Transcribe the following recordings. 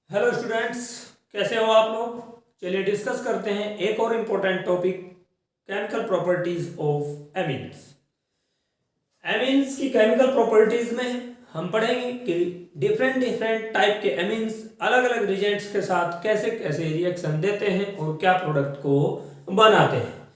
Hello students, कैसे हो आप लोग। चलिए डिस्कस करते हैं एक और important topic, chemical properties of amines. Amines की केमिकल प्रॉपर्टीज में हम पढ़ेंगे कि डिफरेंट टाइप के एमीन्स अलग अलग रिएजेंट्स के साथ कैसे कैसे रिएक्शन देते हैं और क्या प्रोडक्ट को बनाते हैं।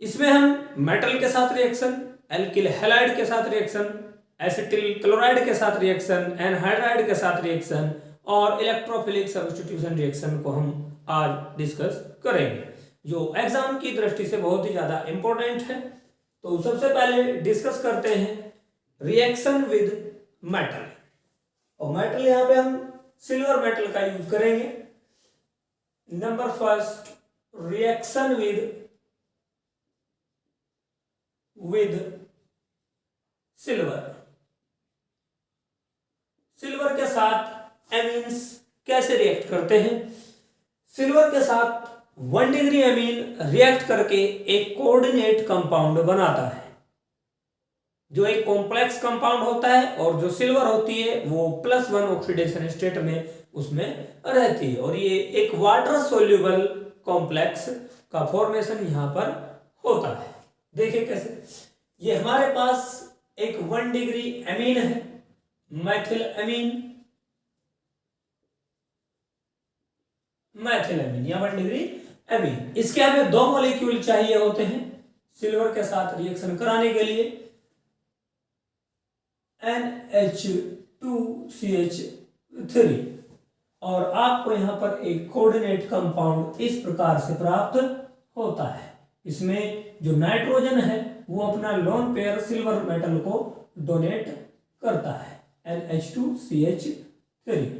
इसमें हम मेटल के साथ रिएक्शन, एल्किल हैलाइड के साथ रिएक्शन, एसिटिल क्लोराइड के साथ रिएक्शन, एनहाइड्राइड के साथ रिएक्शन और इलेक्ट्रोफिलिक सब्स्टिट्यूशन रिएक्शन को हम आज डिस्कस करेंगे, जो एग्जाम की दृष्टि से बहुत ही ज्यादा इंपॉर्टेंट है। तो सबसे पहले डिस्कस करते हैं रिएक्शन विद मेटल। और मेटल यहां पे हम सिल्वर मेटल का यूज करेंगे। Number first, reaction with silver. Silver के साथ एमीन्स कैसे रिएक्ट करते हैं। सिल्वर के साथ 1 डिग्री एमीन रिएक्ट करके एक कोऑर्डिनेट कंपाउंड बनाता है, जो एक कॉम्प्लेक्स कंपाउंड होता है, और जो सिल्वर होती है वो +1 ऑक्सीडेशन स्टेट में उसमें रहती है, और ये एक वाटर सोल्यूबल कॉम्प्लेक्स का फॉर्मेशन यहां पर होता है। देखिए कैसे, ये हमारे पास एक 1 डिग्री एमीन है, मैथिल एमीन या 1 डिग्री एमीन। इसके हमें 2 मॉलिक्यूल चाहिए होते हैं सिल्वर के साथ रिएक्शन कराने के लिए, NH2CH3, और आपको यहां पर एक कोऑर्डिनेट कंपाउंड इस प्रकार से प्राप्त होता है। इसमें जो नाइट्रोजन है वो अपना लोन पेयर सिल्वर मेटल को डोनेट करता है, NH2CH3,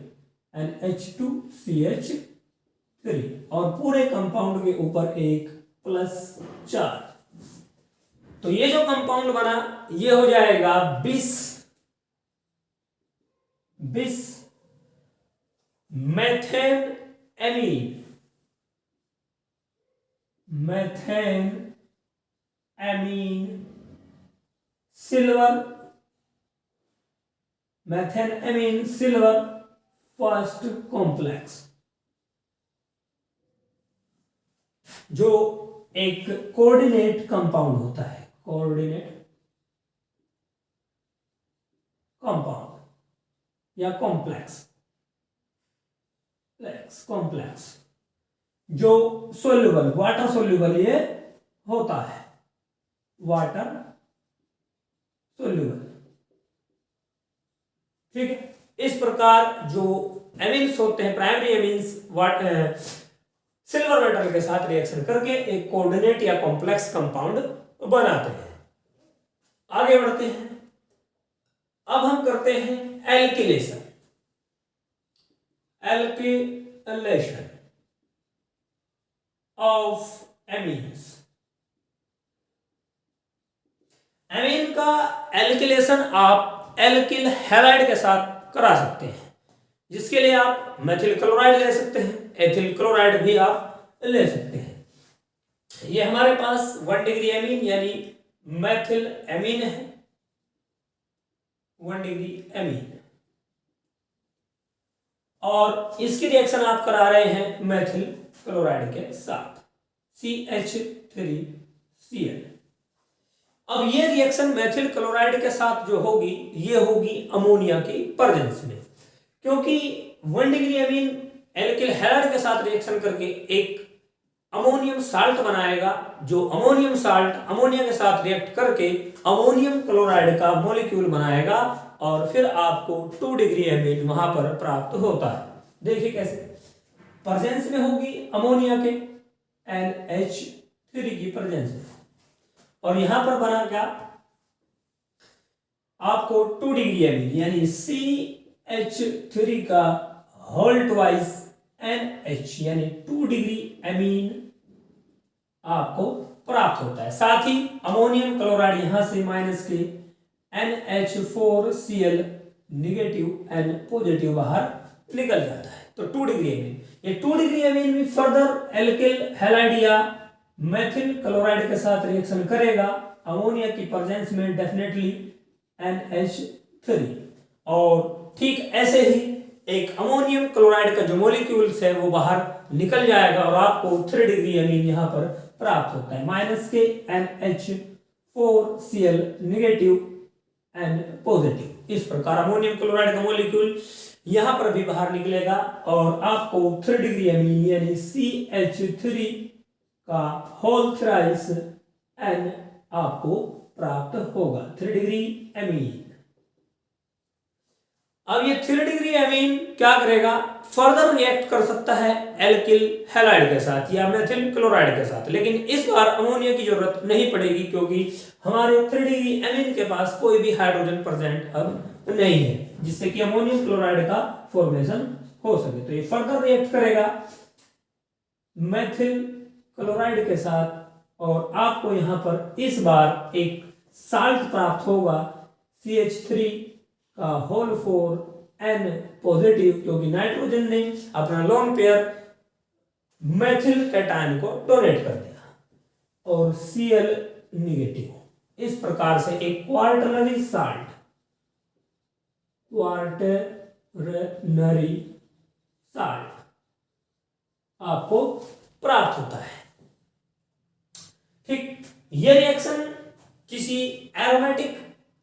और पूरे कंपाउंड के ऊपर एक +4। तो ये जो कंपाउंड बना ये हो जाएगा बिस methane amine silver first complex, जो एक कोऑर्डिनेट कंपाउंड होता है, कोऑर्डिनेट कंपाउंड या कॉम्प्लेक्स, जो सोल्यूबल, वाटर सोल्यूबल ये होता है, वाटर सोल्यूबल। ठीक है, इस प्रकार जो एमीन्स होते हैं, प्राइमरी एमीन्स सिल्वर मेटल के साथ रिएक्शन करके एक कोऑर्डिनेट या कॉम्प्लेक्स कंपाउंड बनाते हैं। आगे बढ़ते हैं, अब हम करते हैं एल्किलेशन ऑफ एमीन्स। एमीन का एल्किलेशन आप एल्किल हैलाइड के साथ करा सकते हैं, जिसके लिए आप मेथिल क्लोराइड ले सकते हैं, एथिल क्लोराइड भी आप ले सकते हैं। ये हमारे पास 1 डिग्री एमीन यानी मेथिल एमीन है, 1 डिग्री एमीन, और इसकी रिएक्शन आप करा रहे हैं मेथिल क्लोराइड के साथ, CH3Cl। अब ये रिएक्शन मेथिल क्लोराइड के साथ जो होगी ये होगी अमोनिया की प्रेजेंस में, क्योंकि 1 डिग्री एमीन एल्किल हैलाइड के साथ रिएक्शन करके एक अमोनियम साल्ट बनाएगा, जो अमोनियम साल्ट अमोनिया के साथ रिएक्ट करके अमोनियम क्लोराइड का मॉलिक्यूल बनाएगा, और फिर आपको 2 डिग्री एमीन वहां पर प्राप्त होता है। देखिए कैसे, प्रेजेंस में होगी अमोनिया के NH3 की प्रेजेंस में, और यहां पर बना क्या, आपको 2 डिग्री एमीन यानी CH3 का होल ट्वाइस NH यानी 2 डिग्री एमीन आपको प्राप्त होता है। साथ ही अमोनियम क्लोराइड यहां से माइनस के NH4Cl निगेटिव N पॉजिटिव बाहर निकल जाता है। तो 2 डिग्री एमीन, ये 2 डिग्री एमीन भी फर्दर एल्किल हैलाइड या मेथिल क्लोराइड के साथ रिएक्शन करेगा अमोनिया की प्रेजेंस में, डेफिनेटली NH3, और ठीक ऐसे ही एक अमोनियम क्लोराइड का जो मॉलिक्यूल्स है वो बाहर निकल जाएगा और आपको 3 डिग्री अमीन यहाँ पर प्राप्त होता है, -के NH4Cl नेगेटिव एन पॉजिटिव। इस प्रकार अमोनियम क्लोराइड का मॉलिक्यूल यहां पर भी बाहर निकलेगा और आपको 3 डिग्री अमीन यानी CH3 का होल थ्राइस N आपको प्राप्त होगा, 3 डिग्री अमीन। अब ये 3 डिग्री अमीन क्या करेगा, फर्दर रिएक्ट कर सकता है एल्किल हैलाइड के साथ या मेथिल क्लोराइड के साथ, लेकिन इस बार अमोनिया की जरूरत नहीं पड़ेगी क्योंकि हमारे 3 डिग्री अमीन के पास कोई भी हाइड्रोजन प्रेजेंट अब नहीं है जिससे कि अमोनियम क्लोराइड का फॉर्मेशन हो सके। तो ये फर्दर रिएक्ट करेगा मेथिल क्लोराइड के साथ और आपको यहां पर इस बार एक साल्ट प्राप्त होगा CH3 का होल 4 N पॉजिटिव, क्योंकि नाइट्रोजन ने अपना लोन पेयर मेथिल कैटायन को डोनेट कर दिया और Cl नेगेटिव। इस प्रकार से एक क्वार्टरनरी साल्ट, क्वार्टरनरी साल्ट आपको प्राप्त होता है। ठीक, ये रिएक्शन किसी एरोमेटिक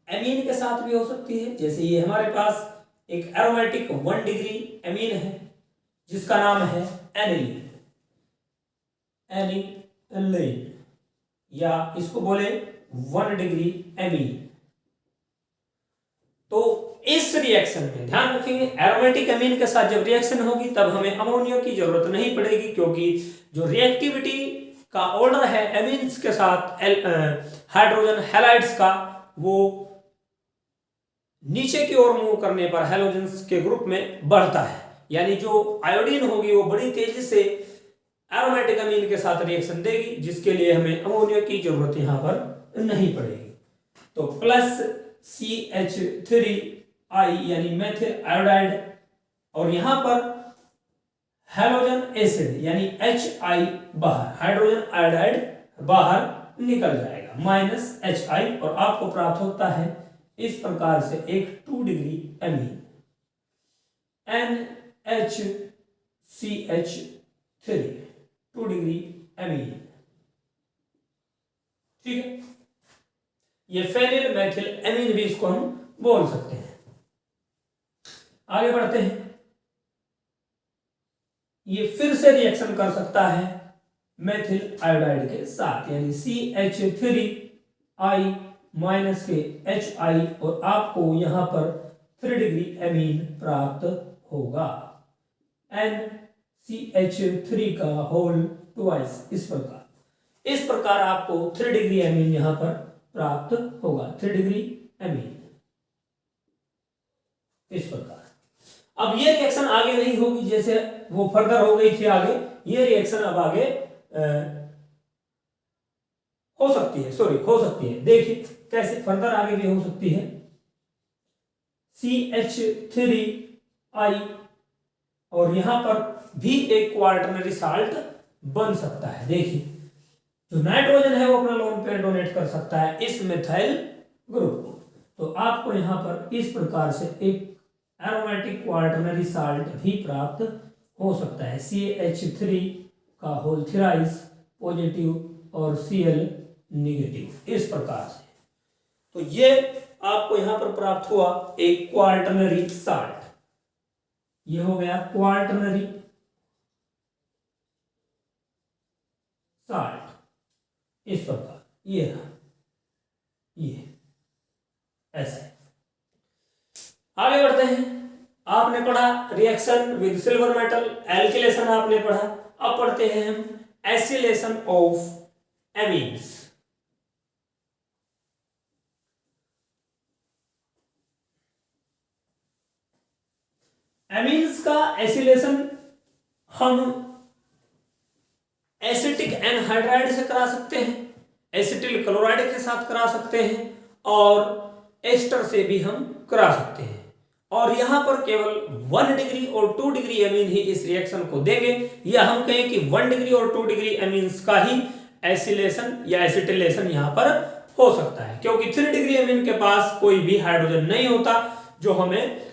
एमीन के साथ भी हो सकती है, जैसे ये हमारे पास एक एरोमेटिक 1 डिग्री एमीन है जिसका नाम है एनिलीन, एनिलीन या इसको बोले 1 डिग्री एमीन। तो इस रिएक्शन में ध्यान रखेंगे एरोमेटिक एमीन के साथ जब रिएक्शन होगी तब हमें अमोनिया की जरूरत नहीं पड़ेगी, क्योंकि जो रिएक्टिविटी का ऑर्डर है एमीन्स के साथ हाइड्रोजन हैलाइड्स का वो नीचे की ओर मूव करने पर हैलोजेंस के ग्रुप में बढ़ता है, यानी जो आयोडीन होगी वो बड़ी तेजी से एरोमेटिक अमीन के साथ रिएक्शन देगी जिसके लिए हमें अमोनिया की जरूरत यहां पर नहीं पड़ेगी। तो प्लस CH3I यानी मेथिल आयोडाइड और यहां पर हैलोजन एसिड यानी HI बाहर, हाइड्रोजन आयोडाइड बाहर निकल जाएगा -HI और आपको प्राप्त होता है इस प्रकार से एक 2 degree amine NHCH3 2 degree amine. ठीक है, ये फेनिल मेथिल अमीन भी इसको हम बोल सकते हैं। आगे बढ़ते हैं, ये फिर से रिएक्शन कर सकता है मेथिल आयोडाइड के साथ यानी CH3I के HI और आपको यहां पर 3 डिग्री अमीन प्राप्त होगा NCH3 का होल ट्वाइस। इस प्रकार आपको 3 डिग्री अमीन यहां पर प्राप्त होगा, 3 डिग्री अमीन इस प्रकार। अब ये रिएक्शन आगे नहीं होगी, जैसे वो फर्दर हो गई थी आगे, ये रिएक्शन अब आगे हो सकती है। देखिए कैसे फर्दर आगे भी हो सकती है। CH3I और यहां पर भी एक क्वार्टरनरी साल्ट बन सकता है। देखिए जो नाइट्रोजन है वो अपना लोन पेयर डोनेट कर सकता है इस मिथाइल ग्रुप को, तो आपको यहां पर इस प्रकार से एक एरोमेटिक क्वार्टरनरी साल्ट भी प्राप्त हो सकता है CH3 का होल थ्राइस पॉजिटिव और Cl नेगेटिव इस प्रकार से। तो ये आपको यहां पर प्राप्त हुआ एक क्वार्टरनरी साल्ट, ये हो गया क्वार्टरनरी साल्ट इस प्रकार, ये ऐसे। आगे बढ़ते हैं, आपने पढ़ा reaction with silver metal, alkylation आपने पढ़ा। अब पढ़ते हैं हम एसिलेशन ऑफ एमीन्स। एमीन्स का एसिलेशन हम एसिटिक एनहाइड्राइड से करा सकते हैं, एसिटिल क्लोराइड के साथ करा सकते हैं और एस्टर से भी हम करा सकते हैं। और यहां पर केवल 1 डिग्री और 2 डिग्री एमीन ही इस रिएक्शन को देंगे, या हम कहें कि 1 डिग्री और 2 डिग्री एमीन्स का ही एसिलेशन या एसिटिलेशन यहां पर हो सकता है, क्योंकि 3 डिग्री एमीन के पास कोई भी हाइड्रोजन नहीं होता जो हमें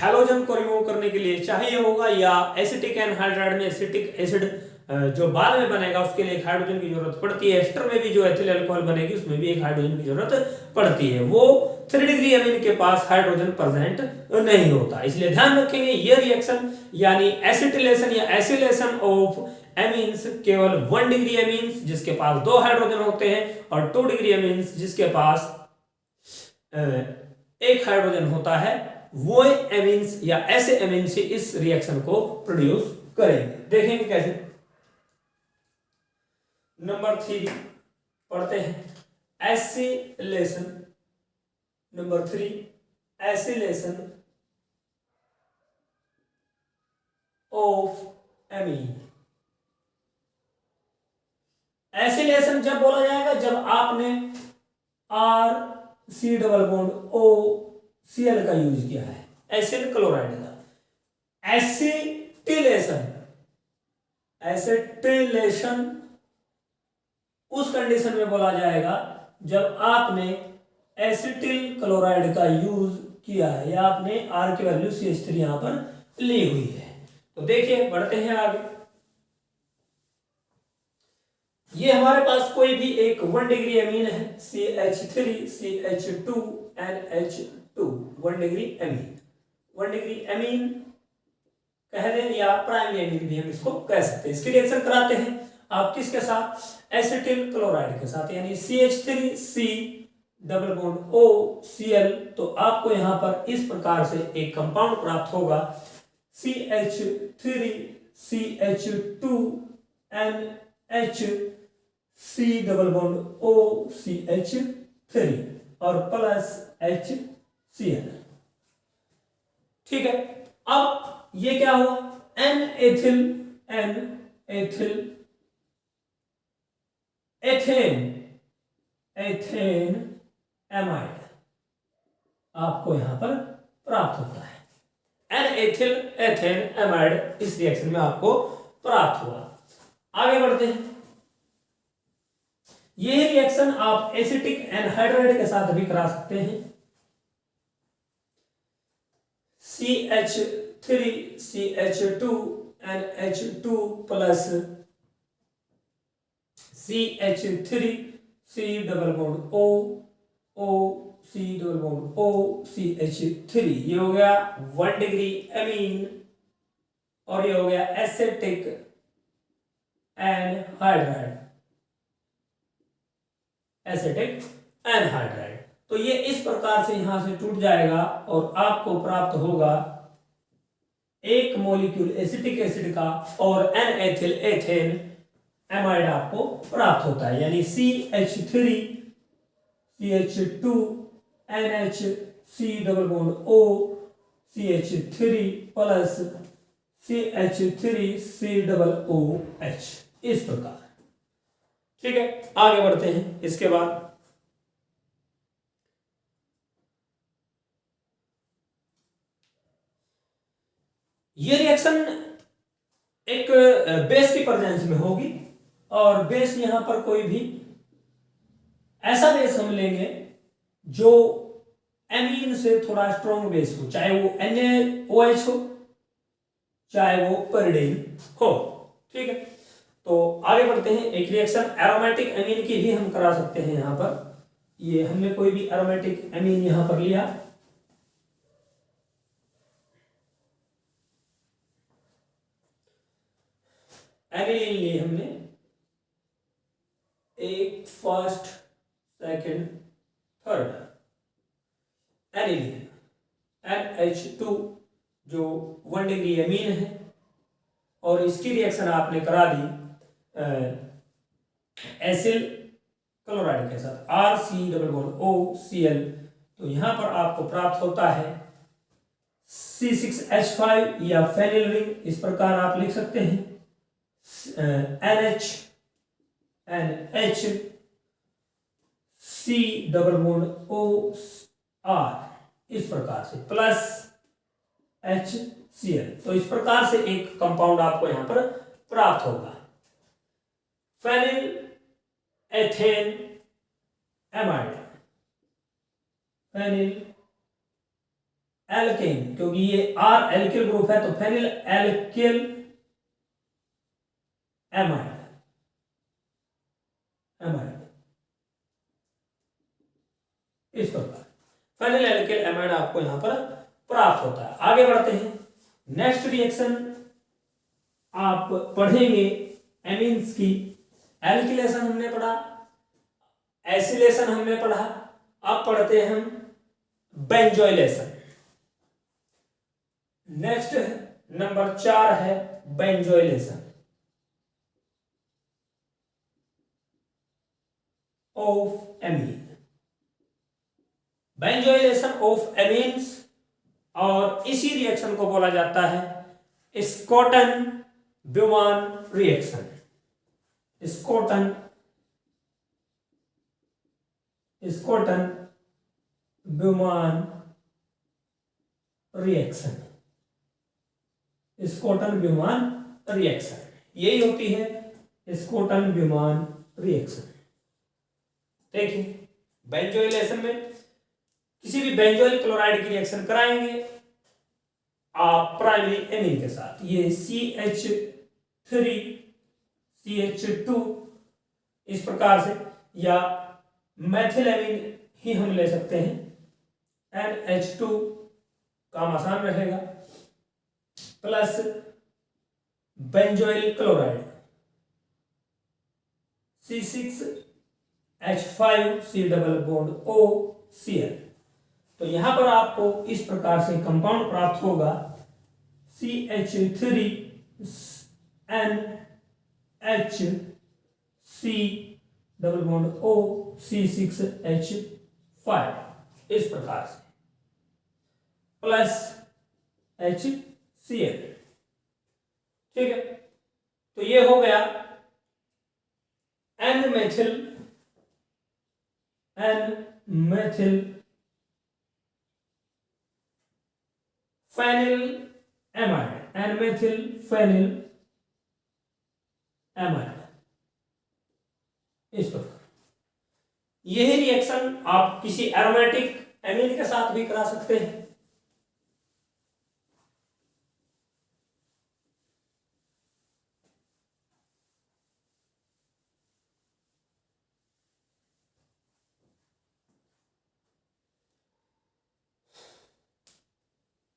हैलोजन को रिमूव करने के लिए चाहिए होगा, या एसिटिक एनहाइड्राइड में एसिटिक एसिड जो बाद में बनेगा उसके लिए एक हाइड्रोजन की जरूरत पड़ती है। एस्टर में भी जो एथिल अल्कोहल बनेगी उसमें भी एक हाइड्रोजन की जरूरत पड़ती है। वो 3 डिग्री अमीन के पास हाइड्रोजन प्रेजेंट नहीं होता। इसलिए ध्यान रखेंगे ये रिएक्शन यानी एसिटिलेशन या एसिलेशन ऑफ एमीन्स केवल 1 डिग्री एमीन्स जिसके पास 2 हाइड्रोजन होते हैं और 2 डिग्री एमीन्स जिसके पास 1 हाइड्रोजन होता है, वो एमीन्स या ऐसे एमीन्स इस रिएक्शन को प्रोड्यूस करेंगे। देखेंगे कैसे। नंबर 3 पढ़ते हैं acylation. Number 3 acylation of amine. Acylation जब बोला जाएगा जब आपने RC डबल बॉन्ड OCl का यूज किया है, एसिल क्लोराइड का। एसिटिलेशन, एसिटिलेशन उस कंडीशन में बोला जाएगा जब आपने एसिटिल क्लोराइड का यूज किया है या आपने R की वैल्यू CH3 यहां पर ली हुई है। तो देखिए बढ़ते हैं आगे। ये हमारे पास कोई भी एक 1 डिग्री अमीन है, CH3 CH2 NH2, 1 degree amine. 1 degree amine कह दें या प्राइमरी अमीन भी हम इसको कह सकते हैं। इसकी रिएक्शन कराते हैं आप किसके साथ, एसिटिल क्लोराइड के साथ, यानी CH3C डबल बॉन्ड OCl। तो आपको यहां पर इस प्रकार से एक कंपाउंड प्राप्त होगा CH3 CH2 NHC double bond OCH3 और प्लस HCl। ठीक है, अब ये क्या हुआ, N एथिल एथेन एमाइड आपको यहां पर प्राप्त होता है। N एथिल एथेन एमाइड इस रिएक्शन में आपको प्राप्त हुआ। आगे बढ़ते हैं। यह रिएक्शन आप एसिटिक एनहाइड्राइड के साथ भी करा सकते हैं। CH3 CH2 NH2 plus CH3 C double bond C double bond CH3। ये हो गया 1 डिग्री अमीन और ये हो गया एसिटिक एनहाइड्राइड, एसिटिक एनहाइड्राइड। तो ये इस प्रकार से यहां से टूट जाएगा और आपको प्राप्त होगा एक मॉलिक्यूल एसिटिक एसिड का और N एथिल एथेन एमाइड आपको प्राप्त होता है, यानी CH3 CH2 NHC double bond CH3 plus CH3 C double OH, इस प्रकार। ठीक है, आगे बढ़ते हैं। इसके बाद ये रिएक्शन एक बेस की प्रेजेंस में होगी और बेस यहां पर कोई भी ऐसा बेस हम लेंगे जो एमीन से थोड़ा स्ट्रॉन्ग बेस हो, चाहे वो NaOH हो चाहे वो पेरिडीन हो। ठीक है, तो आगे बढ़ते हैं। एक रिएक्शन एरोमेटिक एमीन की भी हम करा सकते हैं। यहां पर ये हमने कोई भी एरोमेटिक एमीन यहां पर लिया, एनिलीन ली हमने, एक first second third aniline NH2 जो 1 डिग्री अमीन है और इसकी रिएक्शन आपने करा दी एसिल क्लोराइड के साथ RC डबल बॉन्ड OCl। तो यहां पर आपको प्राप्त होता है C6H5 या फेनिल रिंग, इस प्रकार आप लिख सकते हैं NH C double bond OR, इस प्रकार से प्लस HCl। तो इस प्रकार से एक कंपाउंड आपको यहां पर प्राप्त होगा, phenyl ethane amide, phenyl alkane, क्योंकि ये आर एल्किल ग्रुप है तो फेनिल एल्किल एमाइड इस प्रकार फेनिल एल्किल एमाइड आपको यहां पर प्राप्त होता है। आगे बढ़ते हैं, नेक्स्ट रिएक्शन आप पढ़ेंगे एमीन्स की। एल्किलेशन हमने पढ़ा, एसिलेशन हमने पढ़ा, अब पढ़ते हैं हम बेंजोइलेशन। नेक्स्ट नंबर 4 है benzoylation of amine. Benzoylation of amines और इसी रिएक्शन को बोला जाता है Schotten Baumann reaction. Schotten Baumann reaction, Schotten Baumann reaction, यही होती है स्कॉटन ब्यूमान रिएक्शन। देखिए, बेंजोइलेशन में किसी भी बेंजोइल क्लोराइड की रिएक्शन कराएंगे आप प्राइमरी एमीन के साथ, ये CH3 CH2 इस प्रकार से, या मैथिल एमीन ही हम ले सकते हैं, NH2 काम आसान रहेगा, plus benzoyl chloride C6H5C double bond OCl। तो यहां पर आपको इस प्रकार से कंपाउंड प्राप्त होगा CH3NHC double bond O C6H5 इस प्रकार से, प्लस HCl। ठीक है, तो ये हो गया N methyl phenyl amide, N methyl phenyl amide इस प्रकार। यही रिएक्शन आप किसी एरोमेटिक एमीन के साथ भी करा सकते हैं।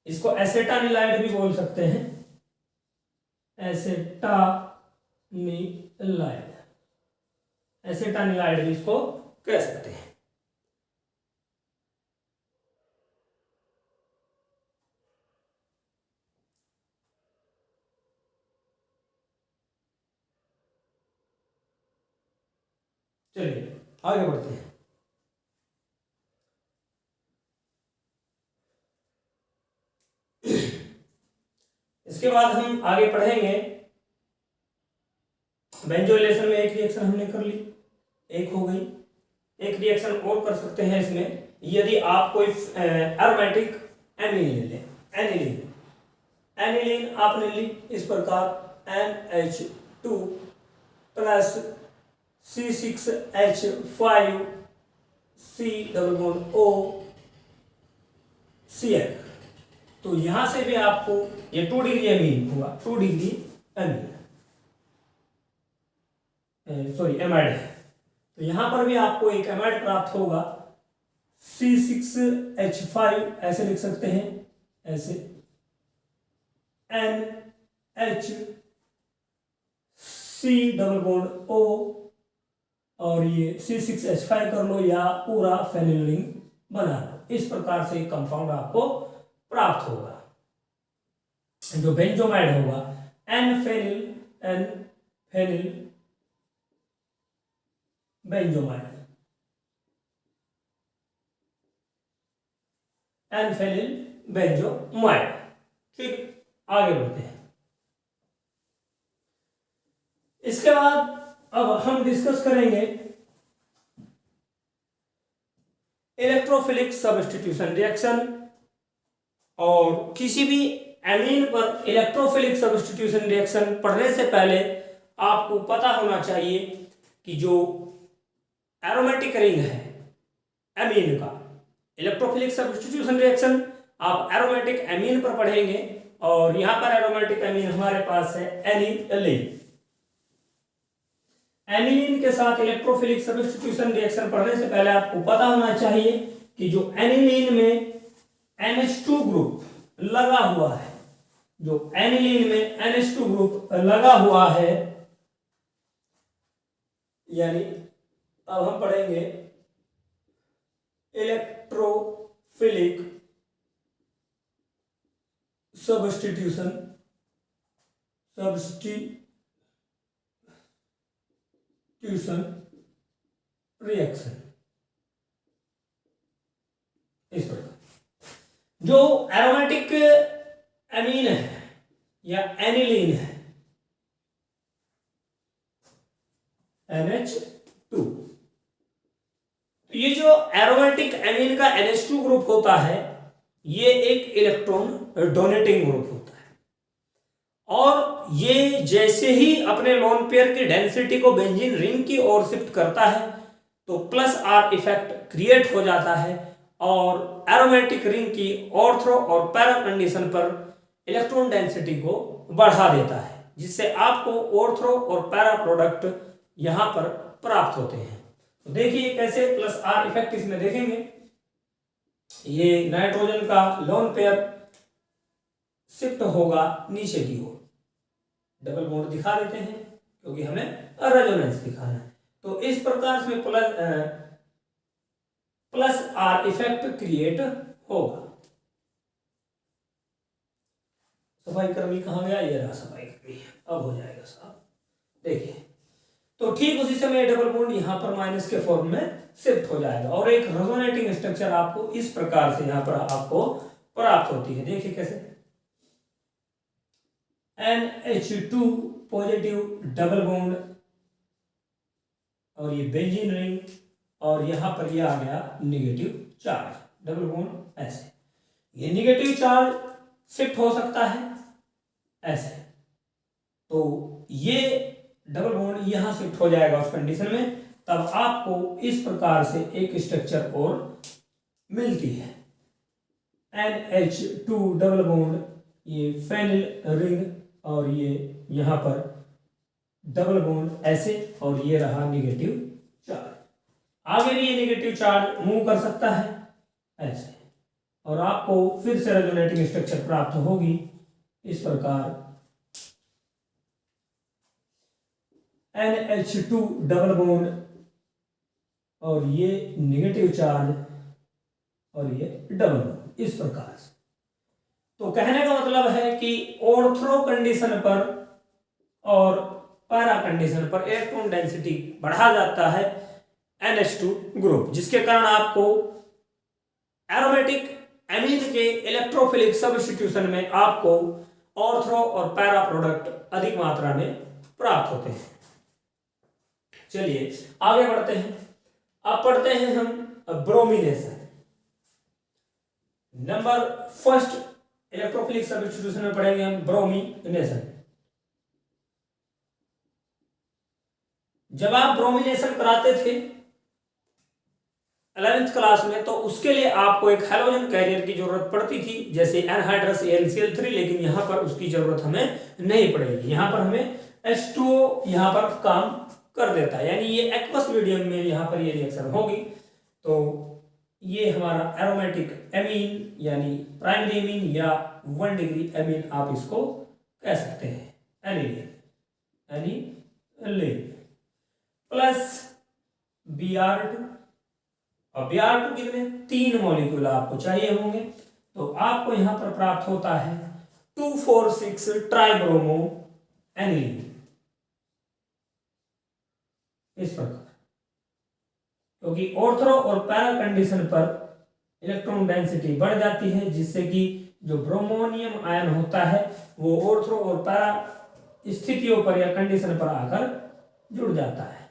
इसको एसेटानिलाइड भी बोल सकते हैं, एसेटानिलाइड भी इसको कह सकते हैं। चलिए आगे बढ़ते हैं। इसके बाद हम आगे पढ़ेंगे, बेंजोइलेशन में एक रिएक्शन हमने कर ली, एक हो गई, एक रिएक्शन और कर सकते हैं इसमें, यदि आप कोई एरोमेटिक एमीन ले लें, एनिलीन आपने ली इस प्रकार NH2 plus C6H5C double bond OCl। तो यहां से भी आपको ये 2 डिग्री एमीन हुआ, 2 डिग्री एमीन सॉरी एमाइड है, तो यहां पर भी आपको एक एमाइड प्राप्त होगा C6H5 ऐसे लिख सकते हैं, ऐसे NHC डबल बॉन्ड O और ये C6H5 कर लो या पूरा फेनिल रिंग बना लो, इस प्रकार से कंपाउंड आपको प्राप्त होगा। जो बेंजोमाइड होगा N फेनिल बेंजोमाइड, N फेनिल बेंजोमाइड। ठीक, आगे बढ़ते हैं। इसके बाद अब हम डिस्कस करेंगे इलेक्ट्रोफिलिक सब्स्टिट्यूशन रिएक्शन। और किसी भी एमीन पर इलेक्ट्रोफिलिक सब्स्टिट्यूशन रिएक्शन पढ़ने से पहले आपको पता होना चाहिए कि जो एरोमेटिक रिंग है एमीन का, इलेक्ट्रोफिलिक सब्स्टिट्यूशन रिएक्शन आप एरोमेटिक एमीन पर पढ़ेंगे और यहां पर एरोमेटिक एमीन हमारे पास है एनिलीन। एनिलीन के साथ इलेक्ट्रोफिलिक सब्स्टिट्यूशन रिएक्शन पढ़ने से पहले आपको पता होना चाहिए कि जो एनिलीन में NH2 ग्रुप लगा हुआ है, जो एनिलीन में NH2 ग्रुप लगा हुआ है, यानी अब हम पढ़ेंगे इलेक्ट्रोफिलिक सब्स्टिट्यूशन रिएक्शन। इस प्रकार जो एरोमेटिक एमीन है या एनिलीन है NH2, ये जो एरोमेटिक एमीन का NH2 ग्रुप होता है ये एक इलेक्ट्रॉन डोनेटिंग ग्रुप होता है और ये जैसे ही अपने लोन पेयर की डेंसिटी को बेंजीन रिंग की ओर शिफ्ट करता है तो प्लस R इफेक्ट क्रिएट हो जाता है और एरोमेटिक रिंग की ऑर्थो और पैरा कंडीशन पर इलेक्ट्रॉन डेंसिटी को बढ़ा देता है, जिससे आपको ऑर्थो और पैरा प्रोडक्ट यहां पर प्राप्त होते हैं। तो देखिए कैसे प्लस R इफेक्ट इसमें देखेंगे। ये नाइट्रोजन का लोन पेयर शिफ्ट होगा नीचे की ओर, डबल बॉन्ड दिखा देते हैं क्योंकि हमें रेजोनेंस दिखाना है। तो इस प्रकार से प्लस R इफेक्ट क्रिएट होगा। सफाई कर्मी कहां गया? ये रहा सफाई कर्मी, अब हो जाएगा साहब। देखिए तो ठीक उसी समय डबल बॉन्ड यहां पर माइनस के फॉर्म में शिफ्ट हो जाएगा और एक रेजोनेटिंग स्ट्रक्चर आपको इस प्रकार से यहां पर आपको प्राप्त होती है। देखिए कैसे NH2 पॉजिटिव डबल बॉन्ड और ये बेंजीन रिंग और यहां पर ये आ गया निगेटिव चार्ज डबल बॉन्ड ऐसे। ये निगेटिव चार्ज शिफ्ट हो सकता है ऐसे, तो ये डबल बॉन्ड यहां शिफ्ट हो जाएगा उस कंडीशन में, तब आपको इस प्रकार से एक स्ट्रक्चर और मिलती है NH2 डबल बॉन्ड, ये फेनिल रिंग और ये यहां पर डबल बॉन्ड ऐसे और ये रहा निगेटिव चार्ज। आगे भी ये निगेटिव चार्ज मूव कर सकता है ऐसे और आपको फिर से रेजोनेटिंग स्ट्रक्चर प्राप्त होगी इस प्रकार NH2 डबल बॉन्ड और ये निगेटिव चार्ज और ये डबल बॉन्ड इस प्रकार से। तो कहने का मतलब है कि ऑर्थो कंडीशन पर और पैरा कंडीशन पर इलेक्ट्रॉन डेंसिटी बढ़ा जाता है NH2 ग्रुप, जिसके कारण आपको एरोमेटिक एमीन के इलेक्ट्रोफिलिक सब्स्टिट्यूशन में आपको ऑर्थो और पैरा प्रोडक्ट अधिक मात्रा में प्राप्त होते हैं। चलिए आगे बढ़ते हैं। अब पढ़ते हैं हम bromination. Number first electrophilic substitution में पढ़ेंगे हम ब्रोमिनेशन। जब आप ब्रोमिनेशन कराते थे 11th क्लास में तो उसके लिए आपको एक हैलोजन कैरियर की जरूरत पड़ती थी, जैसे एनहाइड्रस AlCl3, लेकिन यहां पर उसकी जरूरत हमें नहीं पड़ेगी। यहां पर हमें H2O यहां पर काम कर देता है, यानी ये एक्वस मीडियम में यहां पर ये रिएक्शन होगी। तो ये हमारा एरोमेटिक एमीन यानी प्राइमरी एमीन या 1 डिग्री एमीन आप इसको कह सकते हैं, एनिलीन प्लस Br2। और Br2 कितने? 3 मॉलिक्यूल आपको चाहिए होंगे, तो आपको यहां पर प्राप्त होता है 2,4,6 ट्राइब्रोमो एनिलीन इस प्रकार, क्योंकि ऑर्थो और पैरा कंडीशन पर इलेक्ट्रॉन डेंसिटी बढ़ जाती है, जिससे कि जो ब्रोमोनियम आयन होता है वो ऑर्थो और पैरा स्थितियों पर या कंडीशन पर आकर जुड़ जाता है।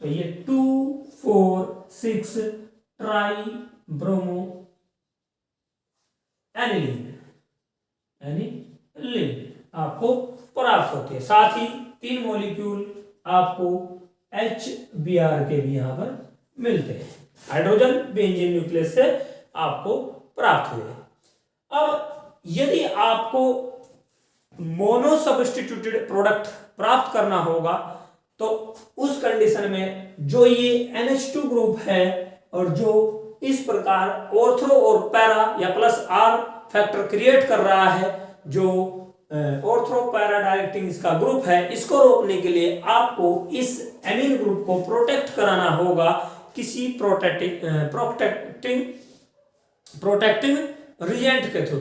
तो ये 2,4,6 ट्राइब्रोमो एनिलीन आपको प्राप्त होती है। साथ ही 3 मॉलिक्यूल आपको HBr के भी यहां पर मिलते हैं, हाइड्रोजन बेंजीन न्यूक्लियस से आपको प्राप्त हुए। अब यदि आपको मोनो सब्स्टिट्यूटेड प्रोडक्ट प्राप्त करना होगा तो उस कंडीशन में जो ये NH2 ग्रुप है और जो इस प्रकार ऑर्थो और पैरा या प्लस R फैक्टर क्रिएट कर रहा है, जो ऑर्थो पैरा डायरेक्टिंग इसका ग्रुप है, इसको रोकने के लिए आपको इस एमीन ग्रुप को प्रोटेक्ट कराना होगा किसी प्रोटेक्टिंग रिएजेंट के थ्रू,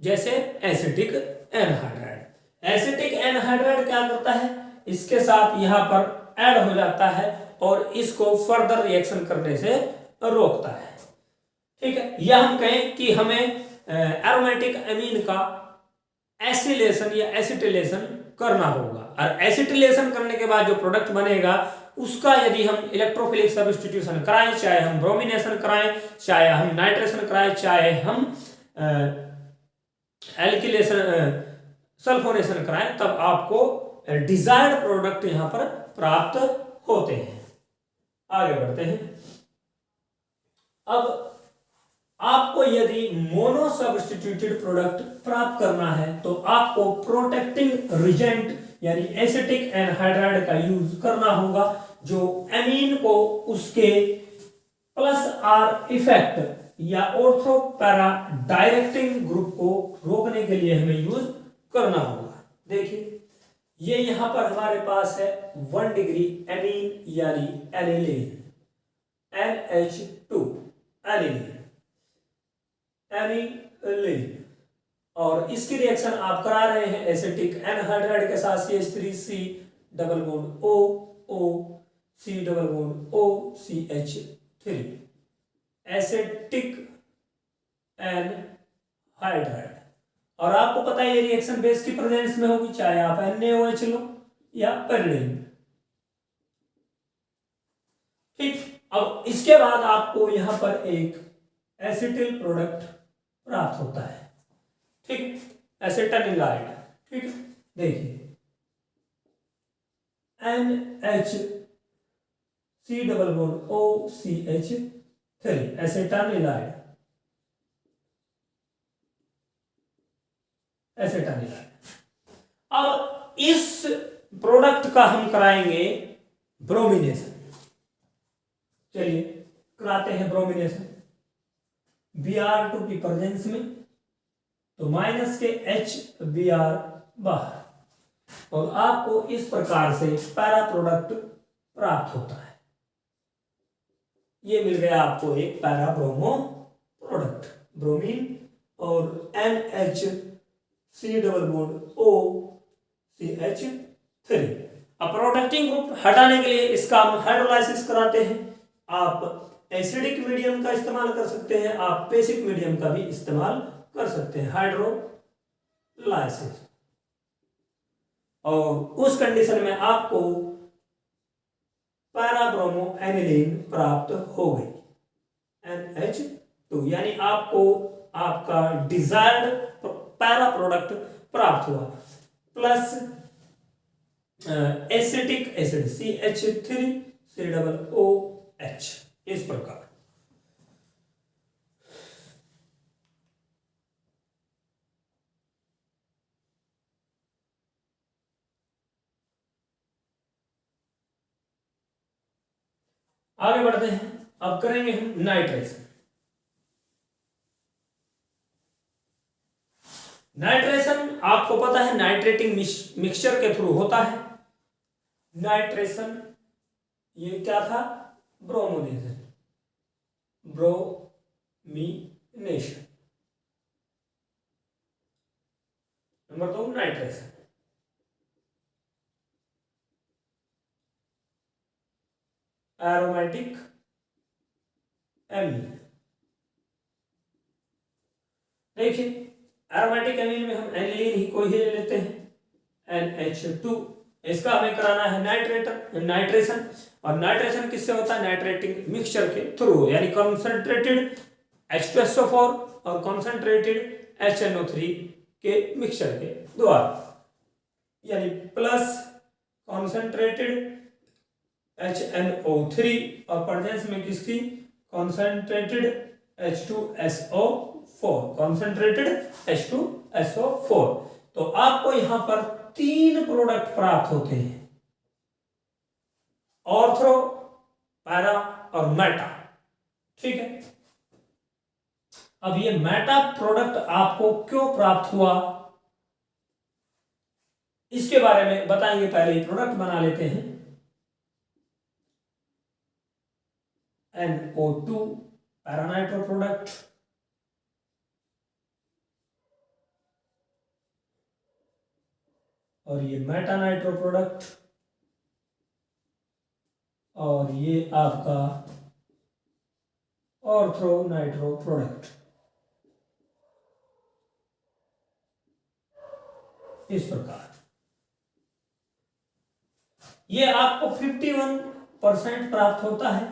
जैसे एसिटिक एनहाइड्राइड। एसिटिक एनहाइड्राइड क्या करता है, इसके साथ यहां पर ऐड हो जाता है और इसको फर्दर रिएक्शन करने से रोकता है। ठीक है, यह हम कहें कि हमें एरोमेटिक एमीन का एसिलेशन या एसिटिलेशन करना होगा, और एसिटिलेशन करने के बाद जो प्रोडक्ट बनेगा उसका यदि हम इलेक्ट्रोफिलिक सब्स्टिट्यूशन कराएं, चाहे हम ब्रोमिनेशन कराएं, चाहे हम नाइट्रेशन कराएं, चाहे हम एल्किलेशन सल्फोनेशन कराएं, तब आपको डिजायर्ड प्रोडक्ट यहां पर प्राप्त होते हैं। आगे बढ़ते हैं। अब आपको यदि मोनो सब्स्टिट्यूटेड प्रोडक्ट प्राप्त करना है तो आपको प्रोटेक्टिंग रिजेंट यानी एसिटिक एनहाइड्राइड का यूज करना होगा, जो एमीन को उसके प्लस R इफेक्ट या ऑर्थो पैरा डायरेक्टिंग ग्रुप को रोकने के लिए हमें यूज करना होगा। देखिए ये यहां पर हमारे पास है 1 डिग्री एमीन यानी एनिलीन, NH2 एनिलीन, और इसकी रिएक्शन आप करा रहे हैं एसिटिक एनहाइड्राइड के साथ CH3C double bond O O C double bond O CH3, acetic anhydride. और आपको पता है ये रिएक्शन बेस की प्रेजेंस में होगी, चाहे आप NaOH लो या पेरिडीन। ठीक, अब इसके बाद आपको यहां पर एक एसिटिल प्रोडक्ट प्राप्त होता है। ठीक, एसिटानिलाइड। ठीक, देखिए NHC डबल बॉन्ड OCH3 एसिटानिलाइड, एसिटानिलाइड। अब इस प्रोडक्ट का हम कराएंगे ब्रोमिनेशन। चलिए कराते हैं ब्रोमिनेशन Br2 की प्रेजेंस में, तो माइनस के HBr बाहर, और आपको इस प्रकार से पैरा प्रोडक्ट प्राप्त होता है। ये मिल गया आपको एक पैरा ब्रोमो प्रोडक्ट, ब्रोमीन और NHC डबल बॉन्ड OCH3। अब प्रोटेक्टिंग ग्रुप हटाने के लिए इसका हम हाइड्रोलाइसिस कराते हैं। आप एसिडिक मीडियम का इस्तेमाल कर सकते हैं, आप बेसिक मीडियम का भी इस्तेमाल कर सकते हैं, हाइड्रोलाइसिस। और उस कंडीशन में आपको पैराब्रोमो एनिलीन प्राप्त हो गई, NH2, यानी आपको आपका डिजायर्ड पैरा प्रोडक्ट प्राप्त हुआ, plus acetic acid CH3C double OH, इस प्रकार। आगे बढ़ते हैं, अब करेंगे हम नाइट्रेशन। नाइट्रेशन आपको पता है नाइट्रेटिंग मिक्सचर के थ्रू होता है। नाइट्रेशन ये क्या था, bromination, bromination. Number 2 nitration. Aromatic amine, देखिए एरोमेटिक एमीन में हम एनिलीन ही को ही ले लेते हैं, NH2। इसका हमें कराना है नाइट्रेशन, और नाइट्रेशन किससे होता है, नाइट्रेटिंग मिक्सचर के थ्रू, यानी कॉन्सेंट्रेटेड H2SO4 और कॉन्सेंट्रेटेड HNO3 के मिक्सचर के द्वारा, यानी प्लस कॉन्सेंट्रेटेड HNO3 और प्रेजेंस में किसकी, कॉन्सेंट्रेटेड H2SO4 कॉन्सेंट्रेटेड H2SO4। तो आपको यहां पर 3 प्रोडक्ट प्राप्त होते हैं, ऑर्थो, पैरा और मेटा। ठीक है, अब ये मेटा प्रोडक्ट आपको क्यों प्राप्त हुआ इसके बारे में बताएंगे। पहले ही प्रोडक्ट बना लेते हैं। NO2 पैरानाइट्रो प्रोडक्ट, और ये मेटानाइट्रो प्रोडक्ट, और ये आपका ऑर्थो नाइट्रो प्रोडक्ट। इस प्रकार ये आपको 51% प्राप्त होता है,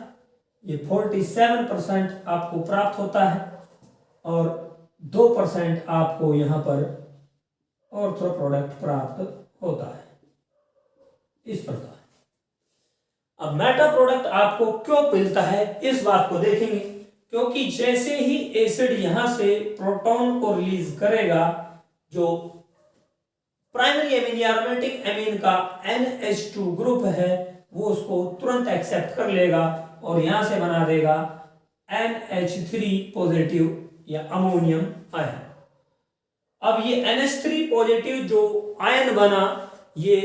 ये 47% आपको प्राप्त होता है, और 2% आपको यहां पर ऑर्थो प्रोडक्ट प्राप्त होता है। इस प्रकार अब मेटा प्रोडक्ट आपको क्यों मिलता है इस बात को देखेंगे, क्योंकि जैसे ही एसिड यहां से प्रोटॉन को रिलीज करेगा, जो प्राइमरी एमीन या एरोमेटिक एमीन का NH2 ग्रुप है वो उसको तुरंत एक्सेप्ट कर लेगा और यहां से बना देगा NH3 पॉजिटिव या अमोनियम आयन। अब ये NH3 पॉजिटिव जो आयन बना, ये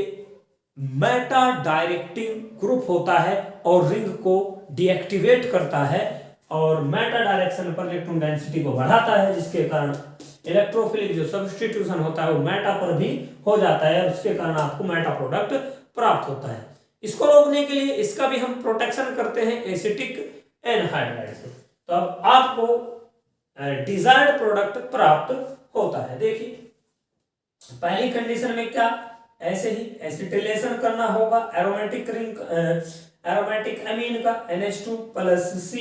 मेटा डायरेक्टिंग ग्रुप होता है और रिंग को डीएक्टिवेट करता है और मेटा डायरेक्शन पर इलेक्ट्रॉन डेंसिटी को बढ़ाता है, जिसके कारण इलेक्ट्रोफिलिक जो सब्स्टिट्यूशन होता है वो मेटा पर भी हो जाता है और उसके कारण आपको मेटा प्रोडक्ट प्राप्त होता है। इसको रोकने के लिए इसका भी हम प्रोटेक्शन करते हैं एसिटिक एनहाइड्राइड से, तो अब आपको डिजायर्ड प्रोडक्ट प्राप्त होता है। देखिए पहली कंडीशन में क्या, ऐसे ही एसिटिलेशन करना होगा एरोमेटिक रिंग एरोमेटिक एमीन का NH2 plus C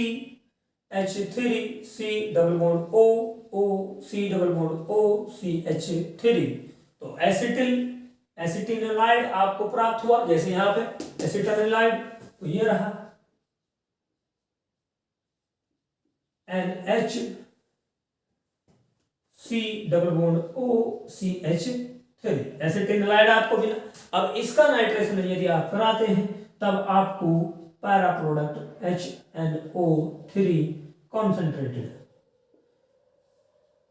H3 C double bond O O C double bond O C H3, तो एसिटिलाइड आपको प्राप्त हुआ। जैसे यहां पे एसिटिलाइड, तो ये रहा NH C double bond O C H3, acetylide आपको मिला। अब इसका नाइट्रेशन यदि आप कराते हैं तब आपको पैरा प्रोडक्ट HNO3 कॉन्सेंट्रेटेड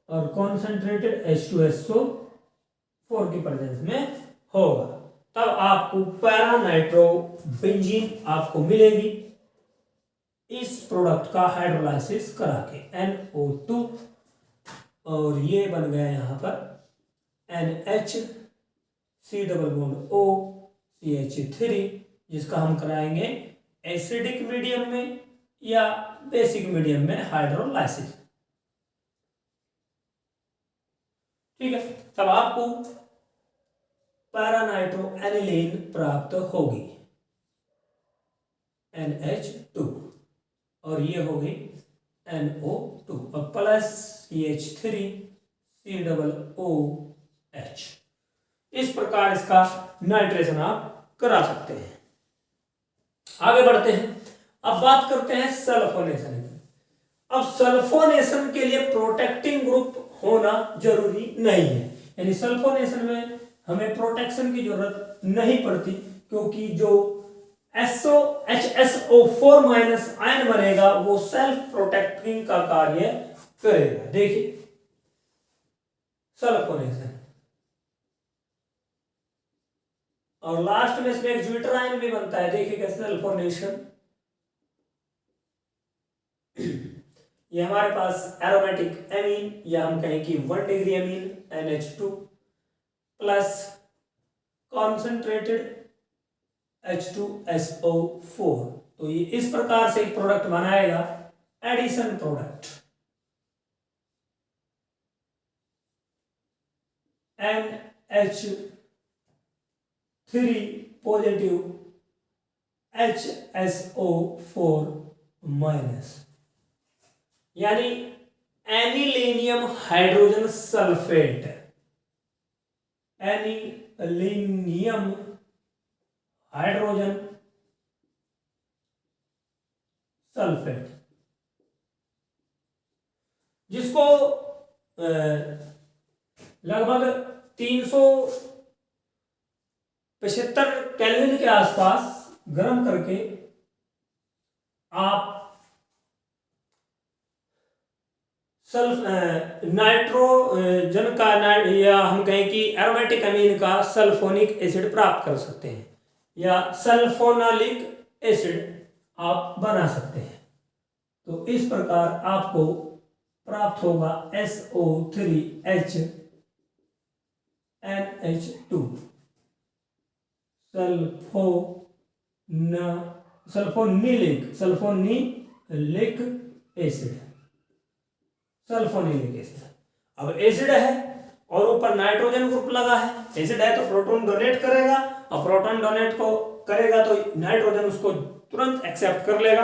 और कॉन्सेंट्रेटेड H2SO4 की प्रेजेंस में होगा, तब आपको पैरा नाइट्रो बेंजीन आपको मिलेगी। इस प्रोडक्ट का हाइड्रोलाइसिस करा के NO2, और ये बन गया यहां पर NH C double bond O CH3, जिसका हम कराएंगे एसिडिक मीडियम में या बेसिक मीडियम में हाइड्रोलाइसिस। ठीक है, तब आपको पैरानाइट्रो एनिलीन प्राप्त होगी NH2, और ये होगी NO2 और plus CH3 C double OH। इस प्रकार इसका नाइट्रेशन आप करा सकते हैं। आगे बढ़ते हैं, अब बात करते हैं सल्फोनेशन की। अब सल्फोनेशन के लिए प्रोटेक्टिंग ग्रुप होना जरूरी नहीं है, यानी सल्फोनेशन में हमें प्रोटेक्शन की जरूरत नहीं पड़ती, क्योंकि जो HSO4 माइनस आयन बनेगा वो सेल्फ प्रोटेक्टिंग का कार्य करेगा। देखिए सल्फोनेशन, और लास्ट में इसमें एक ज्विटर आयन भी बनता है। देखिए सल्फोनेशन, ये हमारे पास एरोमेटिक एमीन या हम कहें कि 1 degree amine NH2 plus concentrated H2SO4, तो ये इस प्रकार से एक प्रोडक्ट बनाएगा, addition product NH3 positive HSO4 minus, यानी anilinium hydrogen sulphate, anilinium hydrogen sulphate, जिसको लगभग 375 केल्विन के आसपास गर्म करके आप नाइट्रोजन का या हम कहें कि एरोमेटिक अमीन का सल्फोनिक एसिड प्राप्त कर सकते हैं या सल्फोनोलिक एसिड आप बना सकते हैं। तो इस प्रकार आपको प्राप्त होगा SO3HNH2 सल्फोनिलिक एसिड। सल्फोनिलिक एसिड अब एसिड है और ऊपर नाइट्रोजन ग्रुप लगा है। एसिड है तो प्रोटॉन डोनेट करेगा और प्रोटॉन डोनेट को करेगा तो नाइट्रोजन उसको तुरंत एक्सेप्ट कर लेगा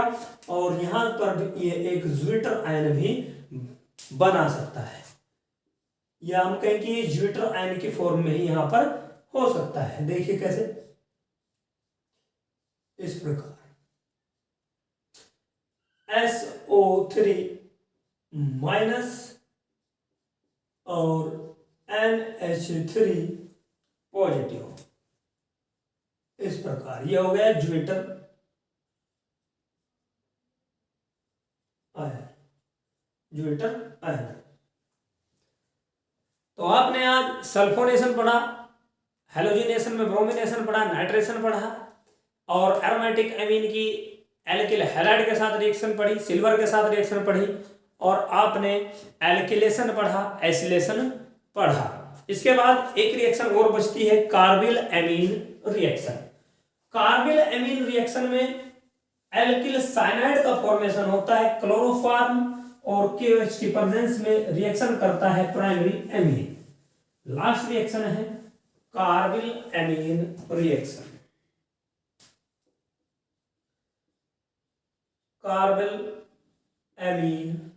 और यहां पर ये एक ज्विटर आयन भी बना सकता है या हम कहें कि ये ज्विटर आयन की फॉर्म में ही यहां पर हो सकता है। देखिए कैसे, इस प्रकार SO3 माइनस और NH3 पॉजिटिव, इस प्रकार ये हो गया ज्विटर आयन। तो आपने आज सल्फोनेशन पढ़ा, हेलोजिनेशन में ब्रोमिनेशन पढ़ा, नाइट्रेशन पढ़ा और एरोमेटिक अमीन की एल्किल हैलाइड के साथ रिएक्शन पढ़ी, सिल्वर के साथ रिएक्शन पढ़ी और आपने एल्किलेशन पढ़ा, एसिलेशन पढ़ा। इसके बाद एक रिएक्शन और बचती है carbyl amine reaction. Carbyl amine reaction में एल्किल साइनाइड का फॉर्मेशन होता है, क्लोरोफॉर्म और KOH की प्रेजेंस में रिएक्शन करता है प्राइमरी एमीन। लास्ट रिएक्शन है carbyl amine reaction. Carbyl amine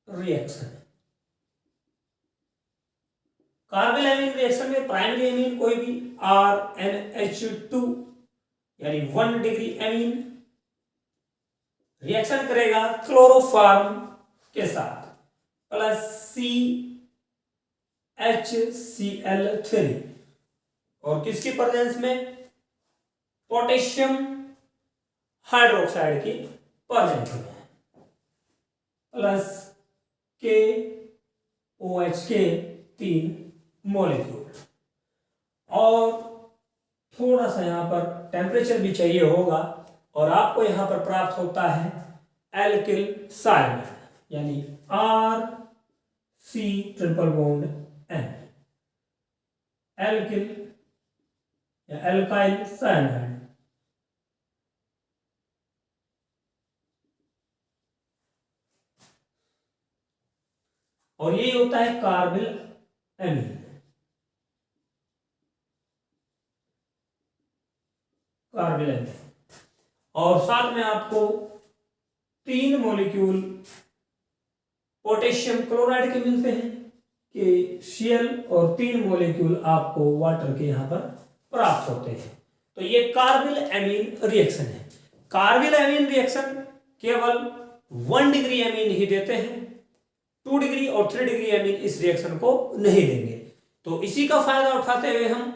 reaction, carbyl amine reaction में प्राइमरी एमीन कोई भी RNH2 यानी 1 डिग्री एमीन रिएक्शन करेगा क्लोरोफॉर्म के साथ प्लस CHCl3 और किसकी प्रेजेंस में, पोटेशियम हाइड्रोक्साइड की प्रेजेंस में प्लस KOH के 3 मॉलिक्यूल। और थोड़ा सा यहाँ पर टेम्परेचर भी चाहिए होगा और आपको यहाँ पर प्राप्त होता है एल्किल साइनाइड यानी RC≡N, एल्किल या एल्काइल साइनाइड। और यही होता है कार्बिल एमीन। कार्बिल एमीन और साथ में आपको 3 मॉलिक्यूल पोटेशियम क्लोराइड के मिलते हैं KCl और 3 मॉलिक्यूल आपको वाटर के यहां पर प्राप्त होते हैं। तो ये कार्बिल एमीन रिएक्शन है। कार्बिल एमीन रिएक्शन केवल 1 डिग्री एमीन ही देते हैं, 2 डिग्री और 3 डिग्री एमीन इस रिएक्शन को नहीं देंगे। तो इसी का फायदा उठाते हुए हम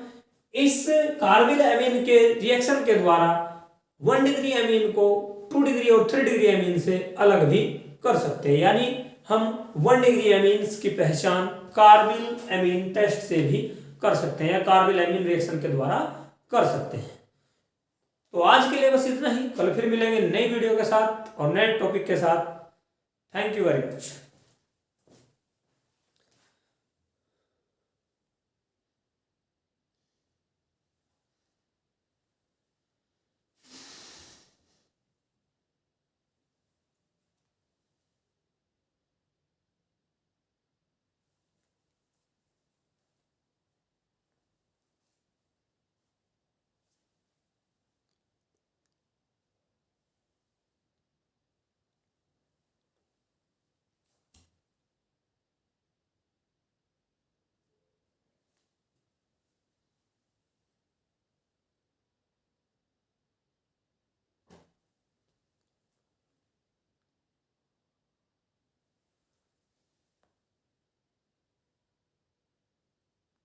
इस कार्बिल एमीन के रिएक्शन के द्वारा 1 डिग्री एमीन को 2 डिग्री और 3 डिग्री एमीन से अलग भी कर सकते हैं। यानी हम 1 डिग्री एमीन्स की पहचान कार्बिल एमीन टेस्ट से भी कर सकते हैं या कार्बिल एमीन रिएक्शन के द्वारा कर सकते हैं। तो आज के लिए बस इतना ही। कल फिर मिलेंगे नई वीडियो के साथ और नए टॉपिक के साथ। Thank you very much.